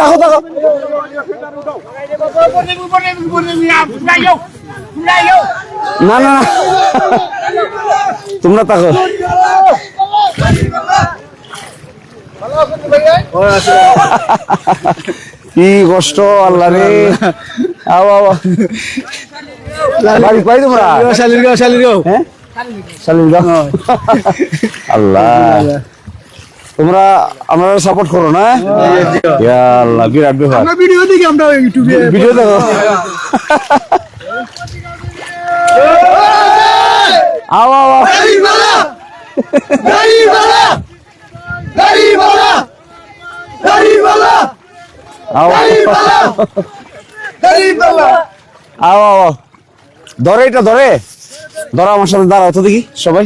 দেখো দেখো না না না তোমরা দেখো কি কষ্ট আল্লাহ রে বাড়ি পাই তোমরা শালিরগাঁও হ্যাঁ শালিরগাঁও দেখো তোমরা আমরা সাপোর্ট করো না আল্লাহ বিরাট ব্যাপার ভিডিও দেখি আমরা ইউটিউবে ভিডিও দেখো আও আও ধরে এটা ধরে ধরো আমার সাথে দাঁড়াও তো দেখি সবাই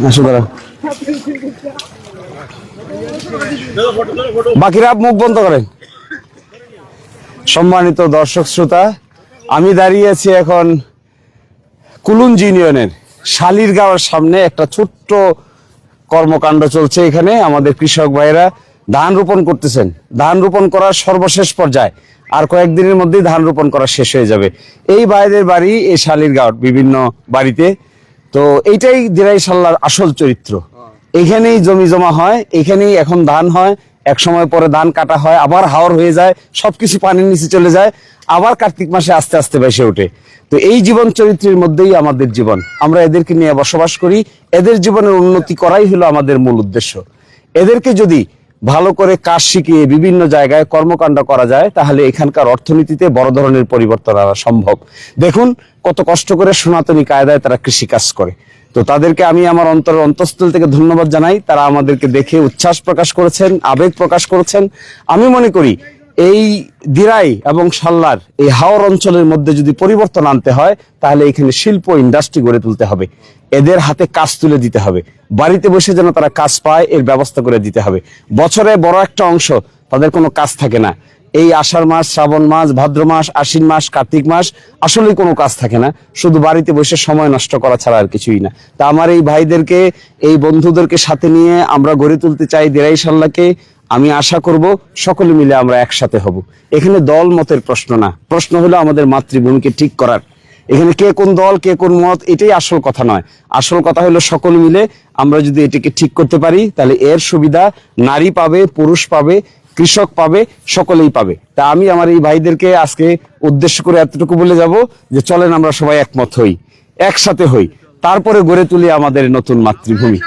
আসো দাঁড়াও বাকিরা মুখ বন্ধ করেন সম্মানিত দর্শক শ্রোতা আমি দাঁড়িয়ে আছি এখন কুলুঞ্জ ইউনিয়নের শালিরগাঁওয়ের সামনে একটা ছোট্ট কর্মকাণ্ড চলছে এখানে আমাদের কৃষক ভাইরা ধান রোপণ করতেছেন ধান রোপণ করার সর্বশেষ পর্যায়ে আর কয়েকদিনের মধ্যেই ধান রোপণ করা শেষ হয়ে যাবে এই ভাইদের বাড়ি এই শালিরগাঁও বিভিন্ন বাড়িতে তো এইটাই দিরাই সাল্লার আসল চরিত্র এখানেই জমি জমা হয় এখানেই এখন ধান হয় এক সময় পরে ধান কাটা হয় আবার হাওর হয়ে যায় সবকিছু পানির নিচে চলে যায় আবার কার্তিক মাসে আস্তে আস্তে ভেসে ওঠে তো এই জীবন চরিত্রের মধ্যেই আমাদের জীবন আমরা এদেরকে নিয়ে বসবাস করি এদের জীবনের উন্নতি করাই হলো আমাদের মূল উদ্দেশ্য এদেরকে যদি ভালো করে কাজ শিখিয়ে বিভিন্ন জায়গায় কর্মকাণ্ড করা যায় তাহলে এখানকার অর্থনীতিতে বড় ধরনের পরিবর্তন আনা সম্ভব দেখুন কত কষ্ট করে সনাতনী কায়দায় তারা কৃষি কাজ করে তো তাদেরকে আমি আমার অন্তঃস্থল থেকে ধন্যবাদ জানাই তারা আমাদেরকে দেখে উচ্ছ্বাস প্রকাশ করেছেন আবেগ প্রকাশ করেছেন আমি মনে করি এই দিরাই এবং সাল্লার এই হাওর অঞ্চলের মধ্যে যদি পরিবর্তন আনতে হয় তাহলে এখানে শিল্প ইন্ডাস্ট্রি গড়ে তুলতে হবে এদের হাতে কাজ তুলে দিতে হবে বাড়িতে বসে যেন তারা কাজ পায় এর ব্যবস্থা করে দিতে হবে বছরে বড় একটা অংশ তাদের কোনো কাজ থাকে না এই আষাঢ় মাস শ্রাবণ মাস ভাদ্র মাস আশ্বিন মাস কার্তিক মাস আসলেই কোনো কাজ থাকে না শুধু বাড়িতে বসে সময় নষ্ট করা ছাড়া আর কিছুই না তা আমার এই ভাইদেরকে এই বন্ধুদেরকে সাথে নিয়ে আমরা গড়ে তুলতে চাই দিরাই সাল্লাকে আমি আশা করব সকলে মিলে আমরা একসাথে হব এখানে দল মতের প্রশ্ন না প্রশ্ন হলো আমাদের মাতৃভূমিকে ঠিক করার এখানে কে কোন দল কে কোন মত এটাই আসল কথা নয় আসল কথা হলো সকলে মিলে আমরা যদি এটাকে ঠিক করতে পারি তাহলে এর সুবিধা নারী পাবে পুরুষ পাবে কৃষক পাবে সকলেই পাবে তা আমি আমার এই ভাইদেরকে আজকে উদ্দেশ্য করে এতটুকু বলে যাব যে চলেন আমরা সবাই একমত হই একসাথে হই তারপরে গড়ে তুলি আমাদের নতুন মাতৃভূমি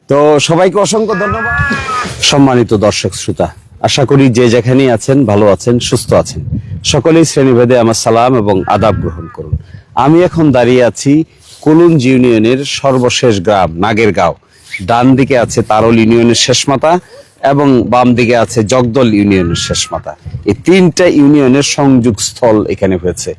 তো সবাইকে অসংখ্য ধন্যবাদ সম্মানিত দর্শক শ্রোতা আশা করি যে যেখানেই আছেন ভালো আছেন সুস্থ আছেন সকলেই শ্রেণীভেদে আমার সালাম এবং আদাব গ্রহণ করুন আমি এখন দাঁড়িয়ে আছি কুলুঞ্জ ইউনিয়নের সর্বশেষ গ্রাম নাগেরগাঁও ডান দিকে আছে তারল ইউনিয়নের শেষ মাথা এবং বাম দিকে আছে জগদল ইউনিয়নের শেষ মাথা এই তিনটা ইউনিয়নের সংযোগ স্থল এখানে হয়েছে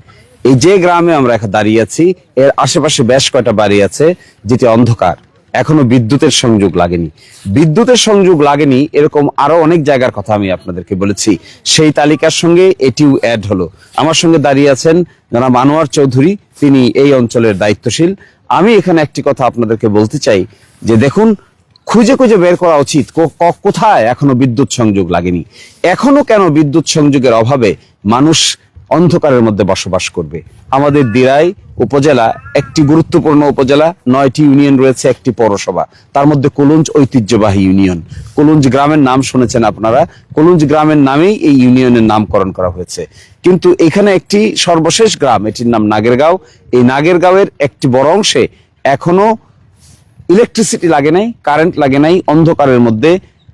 এই যে গ্রামে আমরা এখন দাঁড়িয়ে আছি এর আশেপাশে বেশ কয়টা বাড়ি আছে যেটি অন্ধকার এখনো বিদ্যুতের সংযোগ লাগেনি বিদ্যুতের সংযোগ লাগেনি এরকম আরো অনেক জায়গার কথা আমি আপনাদেরকে বলেছি সেই তালিকার সঙ্গে এটিও অ্যাড হলো আমার সঙ্গে দাঁড়িয়ে আছেন জনাব আনোয়ার চৌধুরী তিনি এই অঞ্চলের দায়িত্বশীল আমি এখানে একটি কথা আপনাদেরকে বলতে চাই যে দেখুন খুঁজে খুঁজে বের করা উচিত কোথায় এখনো বিদ্যুৎ সংযোগ লাগেনি এখনো কেন বিদ্যুৎ সংযোগের অভাবে মানুষ অন্ধকারের মধ্যে বসবাস করবে আমাদের দিরাই উপজেলা একটি গুরুত্বপূর্ণ উপজেলা 9টি ইউনিয়ন রয়েছে একটি পৌরসভা তার মধ্যে কুলুঞ্জ ঐতিহ্যবাহী ইউনিয়ন কুলুঞ্জ গ্রামের নাম শুনেছেন আপনারা কুলুঞ্জ গ্রামের নামেই এই ইউনিয়নের নামকরণ করা হয়েছে কিন্তু এখানে একটি সর্বশেষ গ্রাম এটির নাম নাগেরগাঁও এই নাগেরগাঁওয়ের একটি বড় অংশে এখনো ইলেকট্রিসিটি লাগে নাই কারেন্ট লাগে নাই অন্ধকারের মধ্যে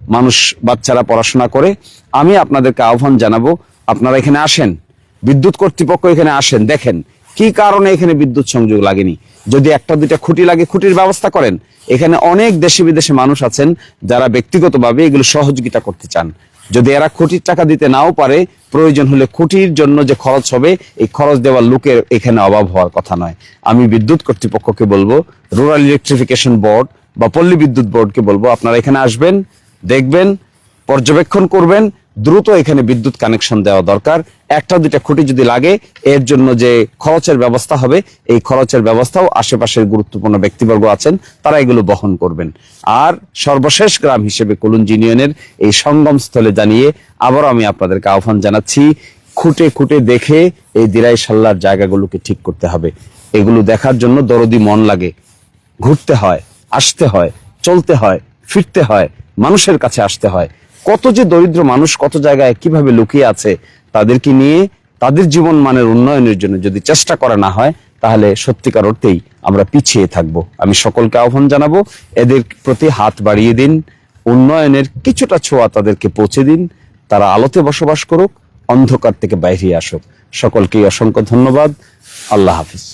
মানুষ বাচ্চারা পড়াশোনা করে আমি আপনাদেরকে আহ্বান জানাবো আপনারা এখানে আসেন বিদ্যুৎ কর্তৃপক্ষ এখানে আসেন দেখেন কি কারণে এখানে বিদ্যুৎ সংযোগ লাগেনি যদি একটা দুইটা খুঁটি লাগে খুঁটির ব্যবস্থা করেন এখানে অনেক দেশে বিদেশে মানুষ আছেন যারা ব্যক্তিগতভাবে এগুলো সহযোগিতা করতে চান যদি এরা খুঁটির টাকা দিতে নাও পারে প্রয়োজন হলে খুঁটির জন্য যে খরচ হবে এই খরচ দেওয়ার লোকের এখানে অভাব হওয়ার কথা নয় আমি বিদ্যুৎ কর্তৃপক্ষকে বলবো রুরাল ইলেকট্রিফিকেশন বোর্ড বা পল্লী বিদ্যুৎ বোর্ডকে বলবো আপনারা এখানে আসবেন দেখবেন পর্যবেক্ষণ করবেন দ্রুত এখানে বিদ্যুৎ কানেকশন দেওয়া দরকার। একটা দুইটা খুঁটি যদি লাগে, এর জন্য যে খরচের ব্যবস্থা হবে, এই খরচের ব্যবস্থাও আশেপাশের গুরুত্বপূর্ণ ব্যক্তিবর্গ আছেন, তারা এগুলো বহন করবেন। আর সর্বশেষ গ্রাম হিসেবে কুলুঞ্জ ইউনিয়নের এই সঙ্গম স্থলে জানিয়ে আবারও আমি আপনাদেরকে আহ্বান জানাচ্ছি, খুঁটে খুঁটে দেখে এই দিরাই সাল্লার জায়গাগুলোকে ঠিক করতে হবে। এগুলো দেখার জন্য দরদি মন লাগে, ঘুরতে হয়, আসতে হয়, চলতে হয়, ফিরতে হয়, মানুষের কাছে আসতে হয়। কত যে দরিদ্র মানুষ কত জায়গায় কিভাবে লুকিয়ে আছে, তাদেরকে নিয়ে তাদের জীবন মানের উন্নয়নের জন্য যদি চেষ্টা করা না হয়, তাহলে সত্যিকার অর্থেই আমরা পিছিয়ে থাকব। আমি সকলকে আহ্বান জানাবো, এদের প্রতি হাত বাড়িয়ে দিন, উন্নয়নের কিছুটা ছোঁয়া তাদেরকে পৌঁছে দিন, তারা আলোতে বসবাস করুক, অন্ধকার থেকে বাইরে আসুক। সকলকেই অসংখ্য ধন্যবাদ। আল্লাহ হাফিজ।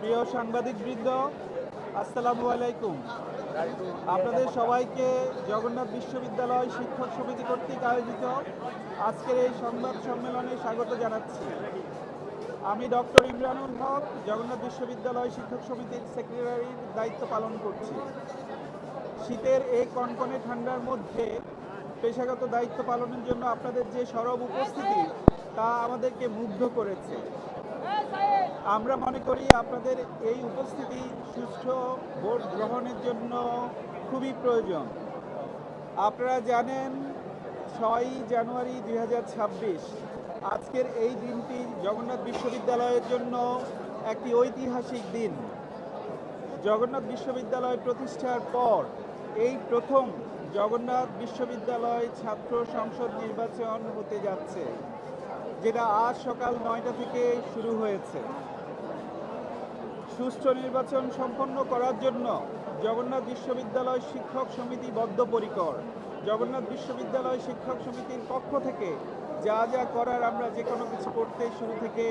প্রিয় সাংবাদিক বৃন্দ, আসসালামু আলাইকুম। আপনাদের সবাইকে জগন্নাথ বিশ্ববিদ্যালয় শিক্ষক সমিতি কর্তৃক আয়োজিত আজকের এই সংবাদ সম্মেলনে স্বাগত জানাচ্ছি। আমি ডক্টর ইমরানুল হক, জগন্নাথ বিশ্ববিদ্যালয় শিক্ষক সমিতির সেক্রেটারির দায়িত্ব পালন করছি। শীতের এই কনকনে ঠান্ডার মধ্যে পেশাগত দায়িত্ব পালনের জন্য আপনাদের যে সরব উপস্থিতি, তা আমাদেরকে মুগ্ধ করেছে। আমরা মনে করি আপনাদের এই উপস্থিতি সুষ্ঠু ভোট গ্রহণের জন্য খুবই প্রয়োজন। আপনারা জানেন 6 জানুয়ারি 2026 আজকের এই দিনটি জগন্নাথ বিশ্ববিদ্যালয়ের জন্য একটি ঐতিহাসিক দিন। জগন্নাথ বিশ্ববিদ্যালয় প্রতিষ্ঠার পর এই প্রথম জগন্নাথ বিশ্ববিদ্যালয় ছাত্র সংসদ নির্বাচন হতে যাচ্ছে, যেটা আজ সকাল 9টা থেকে শুরু হয়েছে। সুষ্ঠু নির্বাচন সম্পন্ন করার জন্য জগন্নাথ বিশ্ববিদ্যালয় শিক্ষক সমিতি বদ্ধপরিকর। জগন্নাথ বিশ্ববিদ্যালয় শিক্ষক সমিতির পক্ষ থেকে যা যা করার আমরা যে কোনো কিছু করতে শুরু থেকে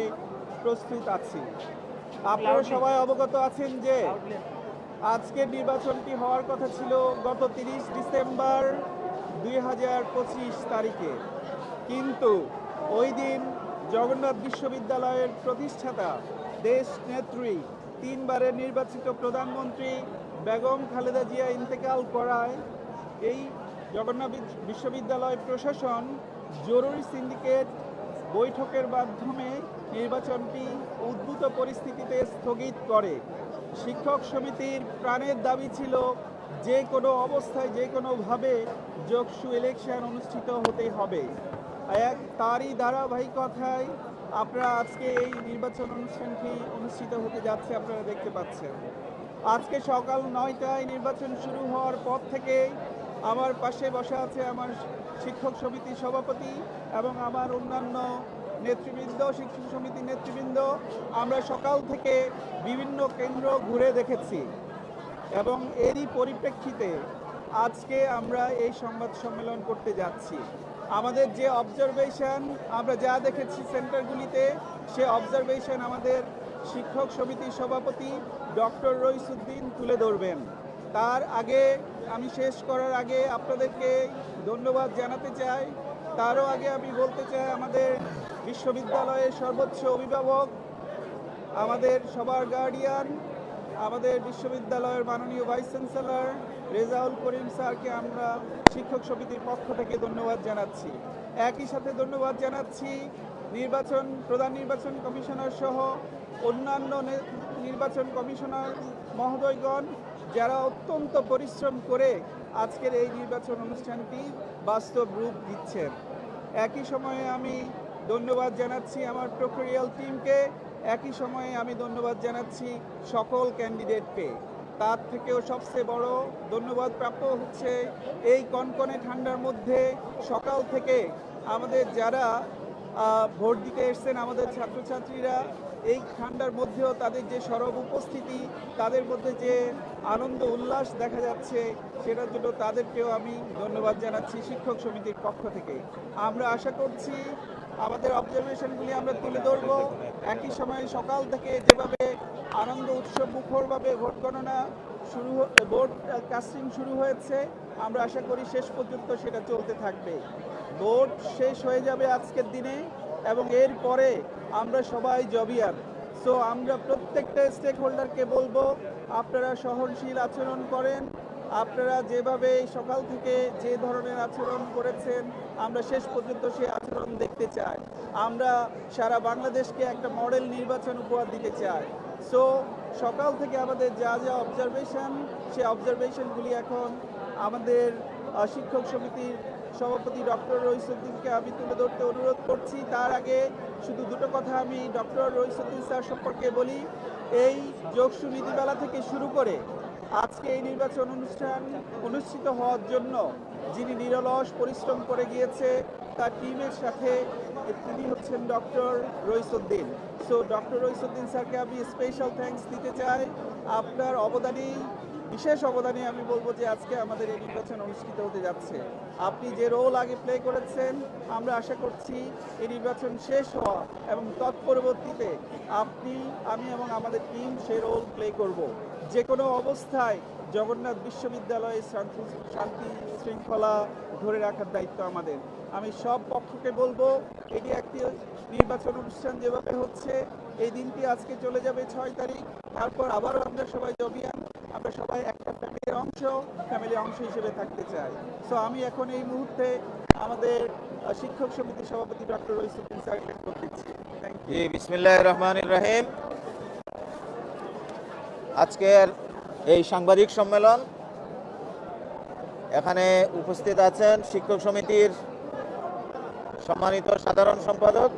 প্রস্তুত আছি। আপনারা সবাই অবগত আছেন যে আজকের নির্বাচনটি হওয়ার কথা ছিল গত 30 ডিসেম্বর 2025 তারিখে, কিন্তু ওই দিন জগন্নাথ বিশ্ববিদ্যালয়ের প্রতিষ্ঠাতা দেশ নেত্রী 3 বারের নির্বাচিত প্রধানমন্ত্রী বেগম খালেদা জিয়া ইন্তেকাল করায় এই জগন্নাথ বিশ্ববিদ্যালয় প্রশাসন জরুরি সিন্ডিকেট বৈঠকের মাধ্যমে নির্বাচনটি উদ্ভূত পরিস্থিতিতে স্থগিত করে। শিক্ষক সমিতির প্রাণের দাবি ছিল যে কোনো অবস্থায় যে কোনোভাবে যোগসু ইলেকশন অনুষ্ঠিত হতে হবে। তারই ধারাবাহিকতায় আপনারা আজকে এই নির্বাচন অনুষ্ঠানটি অনুষ্ঠিত হতে যাচ্ছে, আপনারা দেখতে পাচ্ছেন। আজকে সকাল 9টায় নির্বাচন শুরু হওয়ার পর থেকে আমার পাশে বসা আছে আমার শিক্ষক সমিতির সভাপতি এবং আমার অন্যান্য নেতৃবৃন্দ, শিক্ষক সমিতির নেতৃবৃন্দ। আমরা সকাল থেকে বিভিন্ন কেন্দ্র ঘুরে দেখেছি এবং এরই পরিপ্রেক্ষিতে আজকে আমরা এই সংবাদ সম্মেলন করতে যাচ্ছি। আমাদের যে অবজারভেশন আমরা যা দেখেছি সেন্টারগুলিতে, সে অবজারভেশন আমাদের শিক্ষক সমিতির সভাপতি ডক্টর রইসুদ্দিন তুলে ধরবেন। তার আগে আমি শেষ করার আগে আপনাদেরকে ধন্যবাদ জানাতে চাই। তারও আগে আমি বলতে চাই আমাদের বিশ্ববিদ্যালয়ের সর্বোচ্চ অভিভাবক, আমাদের সবার গার্ডিয়ান, আমাদের বিশ্ববিদ্যালয়ের মাননীয় ভাইস চ্যান্সেলর রেজাউল করিম স্যারকে আমরা শিক্ষক সমিতির পক্ষ থেকে ধন্যবাদ জানাচ্ছি। একই সাথে ধন্যবাদ জানাচ্ছি প্রধান নির্বাচন কমিশনার সহ অন্যান্য নির্বাচন কমিশনার মহোদয়গণ, যারা অত্যন্ত পরিশ্রম করে আজকের এই নির্বাচন অনুষ্ঠানটি বাস্তব রূপ দিচ্ছেন। একই সময়ে আমি ধন্যবাদ জানাচ্ছি আমার প্রক্টোরিয়াল টিমকে, একই সময়ে আমি ধন্যবাদ জানাচ্ছি সকল ক্যান্ডিডেটকে। তার থেকেও সবচেয়ে বড় ধন্যবাদ প্রাপ্য হচ্ছে এই কনকনে ঠান্ডার মধ্যে সকাল থেকে আমাদের যারা ভোট দিতে এসছেন, আমাদের ছাত্রছাত্রীরা, এই ঠান্ডার মধ্যেও তাদের যে সরব উপস্থিতি, তাদের মধ্যে যে আনন্দ উল্লাস দেখা যাচ্ছে, সেটার জন্য তাদেরকেও আমি ধন্যবাদ জানাচ্ছি শিক্ষক সমিতির পক্ষ থেকে। আমরা আশা করছি আমাদের অবজারভেশনগুলি আমরা তুলে ধরব। একই সময়ে সকাল থেকে যেভাবে আনন্দ উৎসব মুখরভাবে ভোট গণনা ভোট কাস্টিং শুরু হয়েছে, আমরা আশা করি শেষ পর্যন্ত সেটা চলতে থাকবে। ভোট শেষ হয়ে যাবে আজকের দিনে এবং এরপরে আমরা সবাই জবিয়ার। সো আমরা প্রত্যেকটা স্টেক হোল্ডারকে বলবো, আপনারা সহনশীল আচরণ করেন, আপনারা যেভাবে সকাল থেকে যে ধরনের আচরণ করেছেন, আমরা শেষ পর্যন্ত সেই আচরণ দেখতে চাই। আমরা সারা বাংলাদেশকে একটা মডেল নির্বাচন উপহার দিতে চাই। সো সকাল থেকে আমাদের যা যা অবজারভেশন, সেই অবজারভেশনগুলি এখন আমাদের শিক্ষক সমিতির সভাপতি ডক্টর রইসুদ্দিনকে আমি তুলে ধরতে অনুরোধ করছি। তার আগে শুধু দুটো কথা আমি ডক্টর রইসুদ্দিন স্যার সম্পর্কে বলি। এই যোগসু নীতিমেলা থেকে শুরু করে আজকে এই নির্বাচন অনুষ্ঠান অনুষ্ঠিত হওয়ার জন্য যিনি নিরলস পরিশ্রম করে গিয়েছে তার টিমের সাথে তিনি হচ্ছেন doctor Raisuddin. So doctor Raisuddin স্যারকে আমি স্পেশাল থ্যাঙ্কস দিতে চাই। আপনার অবদানেই, বিশেষ অবদানে আমি বলবো যে আজকে আমাদের এই নির্বাচন অনুষ্ঠিত হতে যাচ্ছে। আপনি যে রোল আগে প্লে করেছেন, আমরা আশা করছি এই নির্বাচন শেষ হওয়া এবং তৎপরবর্তীতে আপনি, আমি এবং আমাদের টিম সে রোল প্লে করব। যে কোনো অবস্থায় জগন্নাথ বিশ্ববিদ্যালয়ের শান্তি শৃঙ্খলা ধরে রাখার দায়িত্ব আমাদের। আমি সব পক্ষকে বলবো, এটি একটি নির্বাচন অনুষ্ঠান যেভাবে হচ্ছে, এই দিনটি আজকে চলে যাবে 6 তারিখ, তারপর আবারও আমরা সবাই জবিয়ান, আমরা সবাই একটা ফ্যামিলির অংশ হিসেবে থাকতে চাই। সো আমি এখন এই মুহূর্তে আমাদের শিক্ষক সমিতির সভাপতি ডক্টর রইসুদ্দিন স্যারকে অনুরোধ দিচ্ছি। Thank you. বিসমিল্লাহির রহমানির রহিম। আজকের এই সাংবাদিক সম্মেলন, এখানে উপস্থিত আছেন শিক্ষক সমিতির সম্মানিত সাধারণ সম্পাদক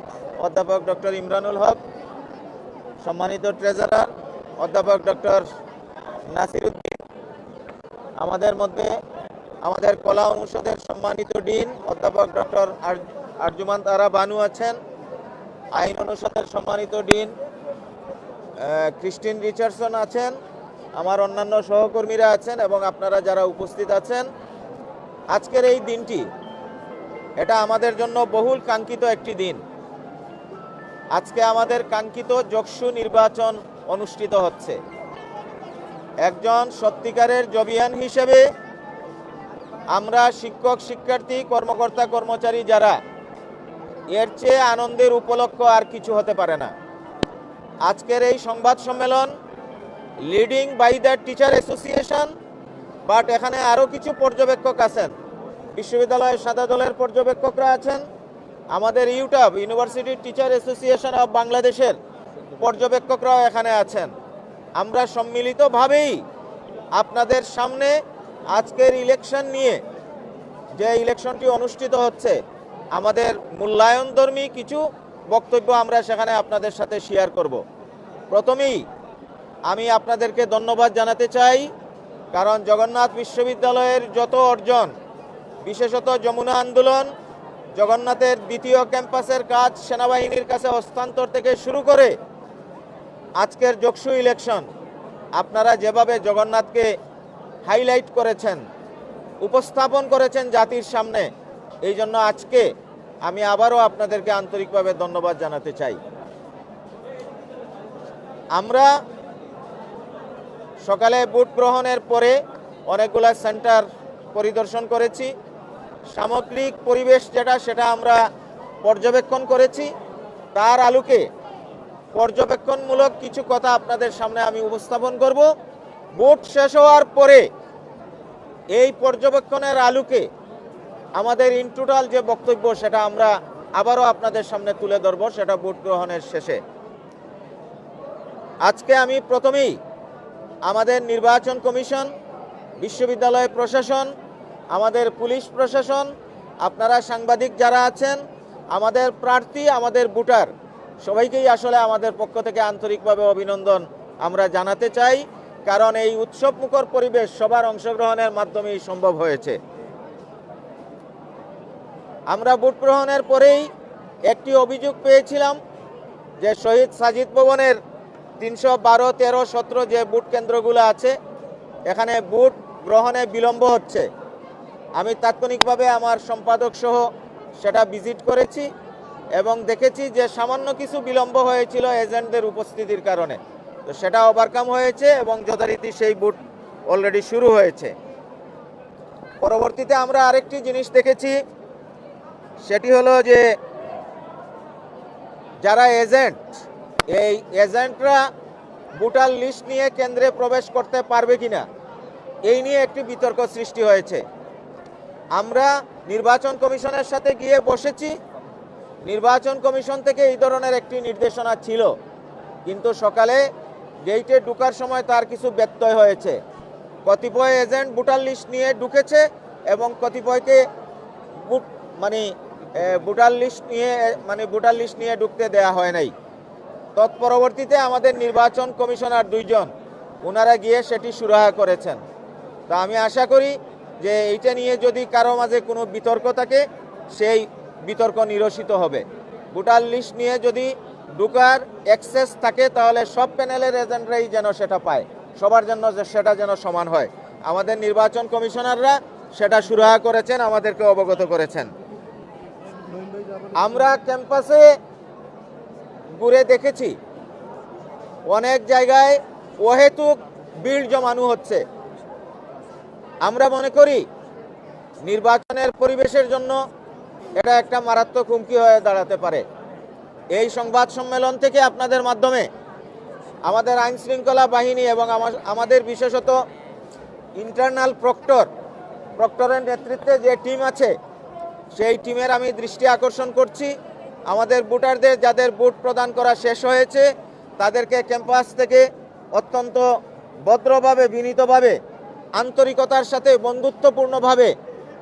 অধ্যাপক ডক্টর ইমরানুল হক, সম্মানিত ট্রেজারার অধ্যাপক ডক্টর নাসিরউদ্দিন, আমাদের মধ্যে আমাদের কলা অনুষদের সম্মানিত ডিন অধ্যাপক ডক্টর আরজুমান তারা বানু আছেন, আইন অনুষদের সম্মানিত ডিন ক্রিস্টিন রিচার্ডসন আছেন, আমার অন্যান্য সহকর্মীরা আছেন এবং আপনারা যারা উপস্থিত আছেন। আজকের এই দিনটি, এটা আমাদের জন্য বহুল কাঙ্ক্ষিত একটি দিন। আজকে আমাদের কাঙ্ক্ষিত যোগসু নির্বাচন অনুষ্ঠিত হচ্ছে। একজন সত্যিকারের জবিয়ান হিসেবে আমরা শিক্ষক, শিক্ষার্থী, কর্মকর্তা, কর্মচারী যারা, এর চেয়ে আনন্দের উপলক্ষ আর কিছু হতে পারে না। আজকের এই সংবাদ সম্মেলন leading by the teacher association, but এখানে আরও কিছু পর্যবেক্ষক আছেন, বিশ্ববিদ্যালয়ের সাদা দলের পর্যবেক্ষকরা আছেন, আমাদের ইউটাব ইউনিভার্সিটি টিচার অ্যাসোসিয়েশন অফ বাংলাদেশের পর্যবেক্ষকরাও এখানে আছেন। আমরা সম্মিলিতভাবেই আপনাদের সামনে আজকের ইলেকশন নিয়ে, যে ইলেকশনটি অনুষ্ঠিত হচ্ছে, আমাদের মূল্যায়নধর্মী কিছু বক্তব্য আমরা সেখানে আপনাদের সাথে শেয়ার করব। প্রথমেই আমি আপনাদেরকে ধন্যবাদ জানাতে চাই, কারণ জগন্নাথ বিশ্ববিদ্যালয়ের যত অর্জন, বিশেষত যমুনা আন্দোলন, জগন্নাথের দ্বিতীয় ক্যাম্পাসের কাজ সেনাবাহিনীর কাছে হস্তান্তর থেকে শুরু করে আজকের যোগসু ইলেকশন, আপনারা যেভাবে জগন্নাথকে হাইলাইট করেছেন, উপস্থাপন করেছেন জাতির সামনে, এই জন্য আজকে আমি আবারও আপনাদেরকে আন্তরিকভাবে ধন্যবাদ জানাতে চাই। আমরা সকালে ভোট গ্রহণের পরে অনেকগুলো সেন্টার পরিদর্শন করেছি। সামগ্রিক পরিবেশ যেটা, সেটা আমরা পর্যবেক্ষণ করেছি। তার আলোকে পর্যবেক্ষণমূলক কিছু কথা আপনাদের সামনে আমি উপস্থাপন করব। ভোট শেষ হওয়ার পরে এই পর্যবেক্ষণের আলোকে আমাদের ইন টোটাল যে বক্তব্য, সেটা আমরা আবারও আপনাদের সামনে তুলে ধরব, সেটা ভোট গ্রহণের শেষে। আজকে আমি প্রথমেই আমাদের নির্বাচন কমিশন, বিশ্ববিদ্যালয় প্রশাসন, আমাদের পুলিশ প্রশাসন, আপনারা সাংবাদিক যারা আছেন, আমাদের প্রার্থী, আমাদের ভোটার, সবাইকেই আসলে আমাদের পক্ষ থেকে আন্তরিকভাবে অভিনন্দন আমরা জানাতে চাই, কারণ এই উৎসবমুখর পরিবেশ সবার অংশগ্রহণের মাধ্যমেই সম্ভব হয়েছে। আমরা ভোট গ্রহণের পরেই একটি অভিযোগ পেয়েছিলাম যে শহীদ সাজিদ ভবনের 312, 13, 17 যে ভোট কেন্দ্রগুলো আছে, এখানে ভোট গ্রহণে বিলম্ব হচ্ছে। আমি তাৎক্ষণিকভাবে আমার সম্পাদক সহ সেটা ভিজিট করেছি এবং দেখেছি যে সামান্য কিছু বিলম্ব হয়েছিল এজেন্টদের উপস্থিতির কারণে, তো সেটা ওভারকাম হয়েছে এবং যথারীতি সেই ভোট অলরেডি শুরু হয়েছে। পরবর্তীতে আমরা আরেকটি জিনিস দেখেছি, সেটি হলো যে যারা এজেন্ট, এই এজেন্টরা ভোটার লিস্ট নিয়ে কেন্দ্রে প্রবেশ করতে পারবে কিনা, এই নিয়ে একটি বিতর্ক সৃষ্টি হয়েছে। আমরা নির্বাচন কমিশনের সাথে গিয়ে বসেছি, নির্বাচন কমিশন থেকে এই ধরনের একটি নির্দেশনা ছিল, কিন্তু সকালে গেইটে ঢুকার সময় তার কিছু ব্যত্যয় হয়েছে। কতিপয় এজেন্ট ভোটার লিস্ট নিয়ে ঢুকেছে এবং কতিপয়কে ভোটার লিস্ট নিয়ে ঢুকতে দেয়া হয় নাই। তৎপরবর্তীতে আমাদের নির্বাচন কমিশনার 2 জন ওনারা গিয়ে সেটি সুরাহা করেছেন। তো আমি আশা করি যে এইটা নিয়ে যদি কারো মাঝে কোনো বিতর্ক থাকে সেই বিতর্ক নিরসিত হবে। ভোটার লিস্ট নিয়ে যদি ঢুকার অ্যাক্সেস থাকে তাহলে সব প্যানেলের এজেন্টরাই যেন সেটা পায়, সবার জন্য সেটা যেন সমান হয়। আমাদের নির্বাচন কমিশনাররা সেটা সুরাহা করেছেন, আমাদেরকে অবগত করেছেন। আমরা ক্যাম্পাসে ঘুরে দেখেছি অনেক জায়গায় অহেতুক ভিড় জমানো হচ্ছে। আমরা মনে করি নির্বাচনের পরিবেশের জন্য এটা একটা মারাত্মক হুমকি হয়ে দাঁড়াতে পারে। এই সংবাদ সম্মেলন থেকে আপনাদের মাধ্যমে আমাদের আইন শৃঙ্খলা বাহিনী এবং আমাদের বিশেষত ইন্টারনাল প্রক্টরের নেতৃত্বে যে টিম আছে সেই টিমের আমি দৃষ্টি আকর্ষণ করছি। আমাদের ভোটারদের যাদের ভোট প্রদান করা শেষ হয়েছে তাদেরকে ক্যাম্পাস থেকে অত্যন্ত ভদ্রভাবে, বিনীতভাবে, আন্তরিকতার সাথে, বন্ধুত্বপূর্ণভাবে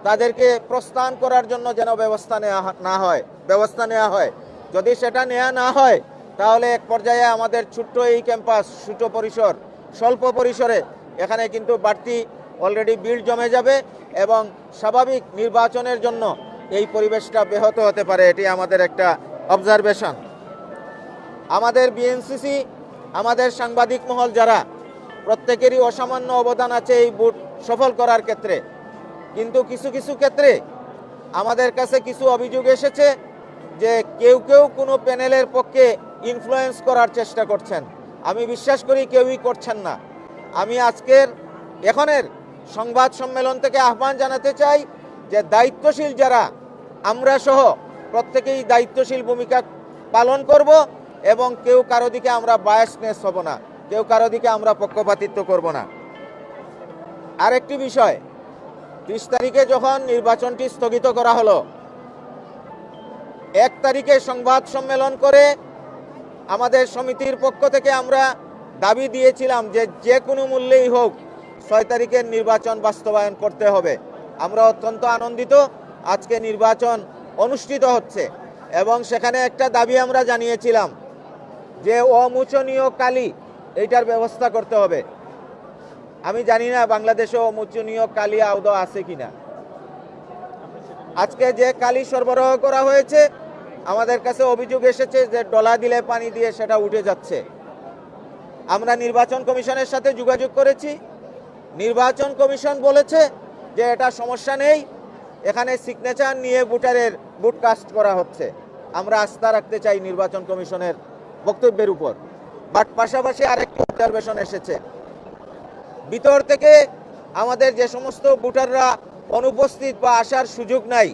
তাদেরকে প্রস্থান করার জন্য যেন ব্যবস্থা নেওয়া হয়। যদি সেটা নেওয়া না হয় তাহলে এক পর্যায়ে আমাদের ছোট্ট এই ক্যাম্পাস, স্বল্প পরিসরে এখানে কিন্তু বাড়তি অলরেডি ভিড় জমে যাবে এবং স্বাভাবিক নির্বাচনের জন্য এই পরিবেশটা ব্যাহত হতে পারে। এটি আমাদের একটা অবজারভেশন। আমাদের বিএনসিসি, আমাদের সাংবাদিক মহল যারা, প্রত্যেকেরই অসামান্য অবদান আছে এই ভোট সফল করার ক্ষেত্রে। কিন্তু কিছু কিছু ক্ষেত্রে আমাদের কাছে কিছু অভিযোগ এসেছে যে কেউ কোনো প্যানেলের পক্ষে ইনফ্লুয়েন্স করার চেষ্টা করছেন। আমি বিশ্বাস করি কেউই করছেন না। আমি এখনের সংবাদ সম্মেলন থেকে আহ্বান জানাতে চাই যে দায়িত্বশীল যারা, আমরা সহ প্রত্যেকেই দায়িত্বশীল ভূমিকা পালন করব এবং কেউ কারো দিকে আমরা বায়াসনেস হব না, কেউ কারো দিকে আমরা পক্ষপাতিত্ব করব না। আরেকটি বিষয়, 30 তারিখে যখন নির্বাচনটি স্থগিত করা হলো, 1 তারিখে সংবাদ সম্মেলন করে আমাদের সমিতির পক্ষ থেকে আমরা দাবি দিয়েছিলাম যে কোনো মূল্যেই হোক 6 তারিখের নির্বাচন বাস্তবায়ন করতে হবে। আমরা অত্যন্ত আনন্দিত আজকে নির্বাচন অনুষ্ঠিত হচ্ছে এবং সেখানে একটা দাবি আমরা জানিয়েছিলাম যে অমোচনীয় কালি এইটার ব্যবস্থা করতে হবে। আমি জানি না বাংলাদেশে অমোচনীয় কালি আদৌ আছে কিনা। আজকে যে কালি সরবরাহ করা হয়েছে আমাদের কাছে অভিযোগ এসেছে যে ডলা দিলে পানি দিয়ে সেটা উঠে যাচ্ছে। আমরা নির্বাচন কমিশনের সাথে যোগাযোগ করেছি, নির্বাচন কমিশন বলেছে যে এটা সমস্যা নেই, এখানে সিগনেচার নিয়ে ভোটারের ভোট কাস্ট করা হচ্ছে। আমরা আস্থা রাখতে চাই নির্বাচন কমিশনের বক্তব্যের উপর। বাট পাশাপাশি আরেকটি অবজারভেশন এসেছে, ভিতর থেকে আমাদের যে সমস্ত ভোটাররা অনুপস্থিত বা আসার সুযোগ নাই,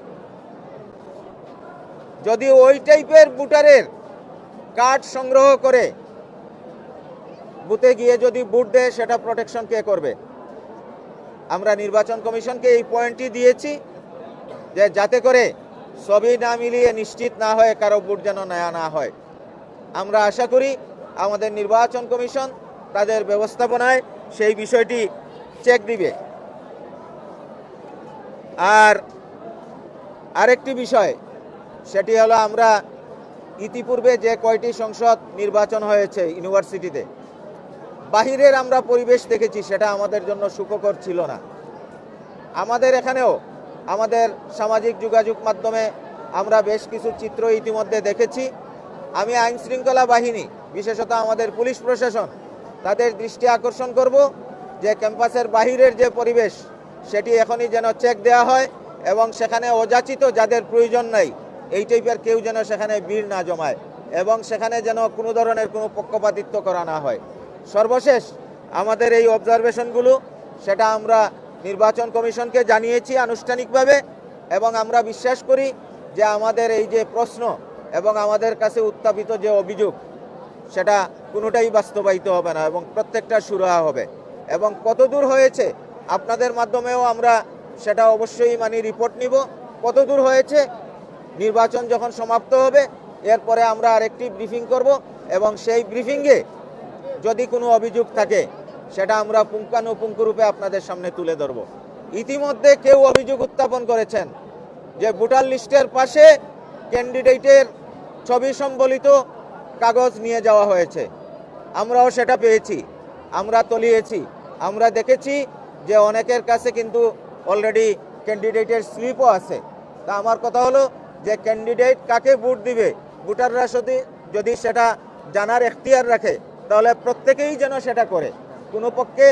যদি ওই টাইপের ভোটারের কার্ড সংগ্রহ করে বুথে গিয়ে যদি ভোট দেয় সেটা প্রোটেকশন কে করবে? আমরা নির্বাচন কমিশনকে এই পয়েন্টটি দিয়েছি যে যাতে করে সবই না মিলিয়ে নিশ্চিত না হয়ে কারো ভোট যেন নেওয়া না হয়। আমরা আশা করি আমাদের নির্বাচন কমিশন তাদের ব্যবস্থাপনায় সেই বিষয়টি চেক দিবে। আর আরেকটি বিষয়, সেটি হলো আমরা ইতিপূর্বে যে কয়টি সংসদ নির্বাচন হয়েছে ইউনিভার্সিটিতে, বাহিরের আমরা পরিবেশ দেখেছি, সেটা আমাদের জন্য সুখকর ছিল না। আমাদের এখানেও আমাদের সামাজিক যোগাযোগ মাধ্যমে আমরা বেশ কিছু চিত্র ইতিমধ্যে দেখেছি। আমি আইন শৃঙ্খলা বাহিনী, বিশেষত আমাদের পুলিশ প্রশাসন, তাদের দৃষ্টি আকর্ষণ করব যে ক্যাম্পাসের বাহিরের যে পরিবেশ সেটি এখনই যেন চেক দেওয়া হয় এবং সেখানে অযাচিত যাদের প্রয়োজন নাই এই টাইপের কেউ যেন সেখানে ভিড় না জমায় এবং সেখানে যেন কোনো ধরনের কোনো পক্ষপাতিত্ব করা না হয়। সর্বশেষ আমাদের এই অবজারভেশনগুলো সেটা আমরা নির্বাচন কমিশনকে জানিয়েছি আনুষ্ঠানিকভাবে এবং আমরা বিশ্বাস করি যে আমাদের এই যে প্রশ্ন এবং আমাদের কাছে উত্থাপিত যে অভিযোগ সেটা কোনোটাই বাস্তবায়িত হবে না এবং প্রত্যেকটা সুরাহা হবে। এবং কতদূর হয়েছে আপনাদের মাধ্যমেও আমরা সেটা অবশ্যই রিপোর্ট নিব কতদূর হয়েছে। নির্বাচন যখন সমাপ্ত হবে এরপরে আমরা আরেকটি ব্রিফিং করব এবং সেই ব্রিফিংয়ে যদি কোনো অভিযোগ থাকে সেটা আমরা পুঙ্খানুপুঙ্খরূপে আপনাদের সামনে তুলে ধরব। ইতিমধ্যে কেউ অভিযোগ উত্থাপন করেছেন যে ভোটার লিস্টের পাশে ক্যান্ডিডেটের ছবি সম্বলিত কাগজ নিয়ে যাওয়া হয়েছে। আমরাও সেটা পেয়েছি, আমরা তলিয়েছি, আমরা দেখেছি যে অনেকের কাছে কিন্তু অলরেডি ক্যান্ডিডেটের স্লিপও আছে। তা আমার কথা হলো যে ক্যান্ডিডেট কাকে ভোট দিবে ভোটাররা যদি সেটা জানার এখতিয়ার রাখে তাহলে প্রত্যেকেই যেন সেটা করে, কোনো পক্ষে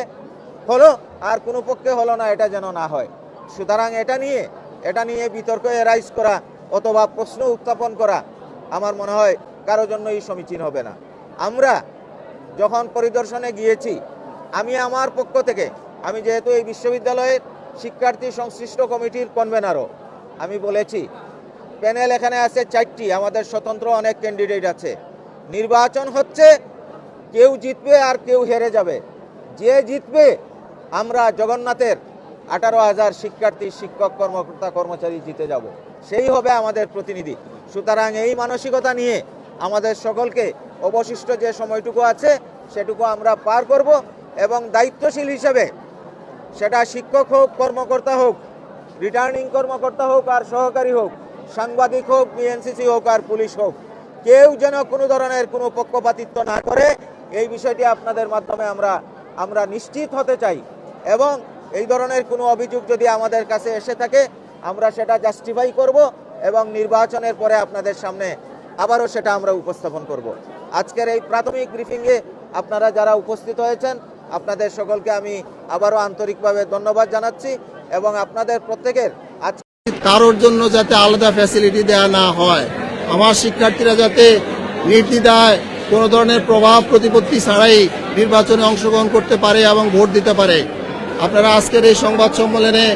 হলো আর কোনো পক্ষে হলো না, এটা যেন না হয়। সুতরাং এটা নিয়ে বিতর্ক এরাইজ করা অথবা প্রশ্ন উত্থাপন করা আমার মনে হয় কারো জন্যই সমীচীন হবে না। আমরা যখন পরিদর্শনে গিয়েছি, আমি আমার পক্ষ থেকে, আমি যেহেতু এই বিশ্ববিদ্যালয়ের শিক্ষার্থী সংশ্লিষ্ট কমিটির কনভেনারও, আমি বলেছি প্যানেল এখানে আছে 4টি, আমাদের স্বতন্ত্র অনেক ক্যান্ডিডেট আছে। নির্বাচন হচ্ছে, কেউ জিতবে আর কেউ হেরে যাবে। যে জিতবে আমরা জগন্নাথের 18,000 শিক্ষার্থী, শিক্ষক, কর্মকর্তা, কর্মচারী জিতে যাব, সেই হবে আমাদের প্রতিনিধি। সুতরাং এই মানসিকতা নিয়ে আমাদের সকলকে অবশিষ্ট যে সময়টুকু আছে সেটুকু আমরা পার করব এবং দায়িত্বশীল হিসেবে, সেটা শিক্ষক হোক, কর্মকর্তা হোক, রিটার্নিং কর্মকর্তা হোক আর সহকারী হোক, সাংবাদিক হোক, বিএনসিসি হোক আর পুলিশ হোক, কেউ যেন কোনো ধরনের কোনো পক্ষপাতিত্ব না করে, এই বিষয়টি আপনাদের মাধ্যমে আমরা নিশ্চিত হতে চাই। এবং এই ধরনের কোনো অভিযোগ যদি আমাদের কাছে এসে থাকে আমরা সেটা জাস্টিফাই করব এবং নির্বাচনের পরে আপনাদের সামনে আবারও সেটা আমরা উপস্থাপন করব। আজকের এই প্রাথমিক ব্রিফিংয়ে আপনারা যারা উপস্থিত হয়েছেন আপনাদের সকলকে আমি আবারও আন্তরিকভাবে ধন্যবাদ জানাচ্ছি এবং আপনাদের প্রত্যেকের কারোর জন্য যাতে আলাদা ফ্যাসিলিটি দেওয়া না হয়, আমার শিক্ষার্থীরা যাতে নির্দ্বিধায় কোনো ধরনের প্রভাব প্রতিপত্তি ছাড়াই নির্বাচনে অংশগ্রহণ করতে পারে এবং ভোট দিতে পারে। আপনারা আজকের এই সংবাদ সম্মেলনে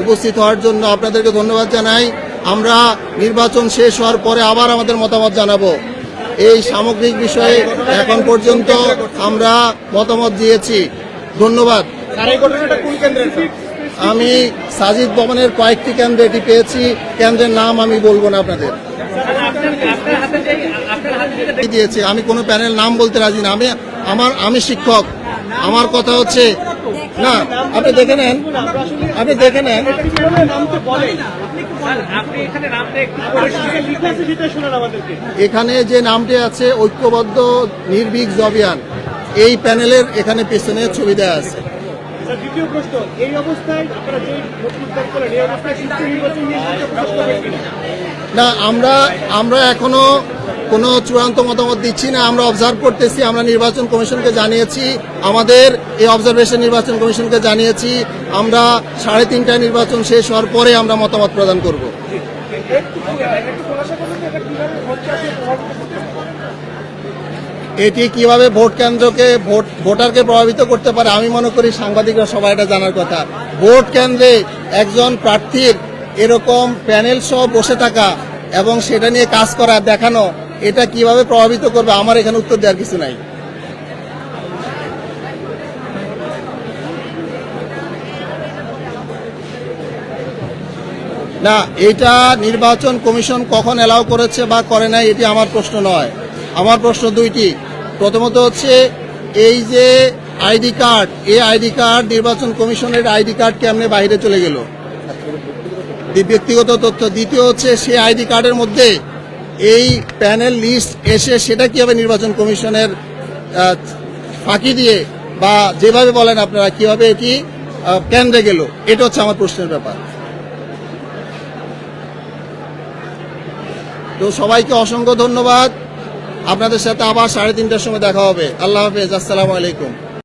উপস্থিত হওয়ার জন্য আপনাদেরকে ধন্যবাদ জানাই। আমরা নির্বাচন শেষ হওয়ার পরে আবার আমাদের মতামত জানাবো। এই সামগ্রিক বিষয়ে এখন পর্যন্ত আমরা মতামত দিয়েছি। ধন্যবাদ। আমি সাজিদ ভবনের কয়েকটি কেন্দ্রে এটি পেয়েছি, কেন্দ্রের নাম আমি বলবো না আপনাদের দিয়েছি। আমি কোনো প্যানেল নাম বলতে রাজি না। আমি শিক্ষক, আমার কথা হচ্ছে না, আপনি দেখে নেন। এখানে যে নামটি আছে ঐক্যবদ্ধ নির্ভীক জবিয়ান, এই প্যানেলের এখানে পেছনে ছবি দেওয়া আছে। দ্বিতীয় প্রশ্ন, এই অবস্থায় আপনারা যে ভোট প্রত্যাহার করলেন, এই অবস্থায় সুষ্ঠু নির্বাচন নিয়ে প্রশ্ন হবে কিনা? না, আমরা এখনো কোনো চূড়ান্ত মতামত দিচ্ছি না। আমরা অবজার্ভ করতেছি। আমরা নির্বাচন কমিশনকে জানিয়েছি, আমাদের এই অবজারভেশন নির্বাচন কমিশনকে জানিয়েছি। আমরা 3:30টায় নির্বাচন শেষ হওয়ার পরে আমরা মতামত প্রদান করব। এটি কিভাবে ভোট কেন্দ্রকে ভোটারকে প্রভাবিত করতে পারে, আমি মনে করি সাংবাদিকরা সবাই এটা জানার কথা। ভোট কেন্দ্রে একজন প্রার্থীর এরকম প্যানেল সহ বসে থাকা এবং সেটা নিয়ে কাজ করা, দেখানো, এটা কিভাবে প্রভাবিত করবে আমার এখানে উত্তর দেওয়ার কিছু নাই। না, এটা নির্বাচন কমিশন কখন এলাও করেছে বা করে নাই এটি আমার প্রশ্ন নয়। আমার প্রশ্ন দুইটি। প্রথমত হচ্ছে এই যে আইডি কার্ড, এই আইডি কার্ড নির্বাচন কমিশনের আইডি কার্ড কেমনে বাইরে চলে গেল, ব্যক্তিগত তথ্য। দ্বিতীয় হচ্ছে সেই আইডি কার্ডের মধ্যে এই প্যানেল লিস্ট এসে সেটা কিভাবে নির্বাচন কমিশনের ফাঁকি দিয়ে বা যেভাবে বলেন আপনারা কিভাবে এটি কেন্দ্রে গেল, এটা হচ্ছে আমার প্রশ্নের ব্যাপার। তো সবাইকে অসংখ্য ধন্যবাদ। আপনাদের সাথে আবার 3:30টার সময় দেখা হবে। আল্লাহ হাফেজ। আসসালামু আলাইকুম।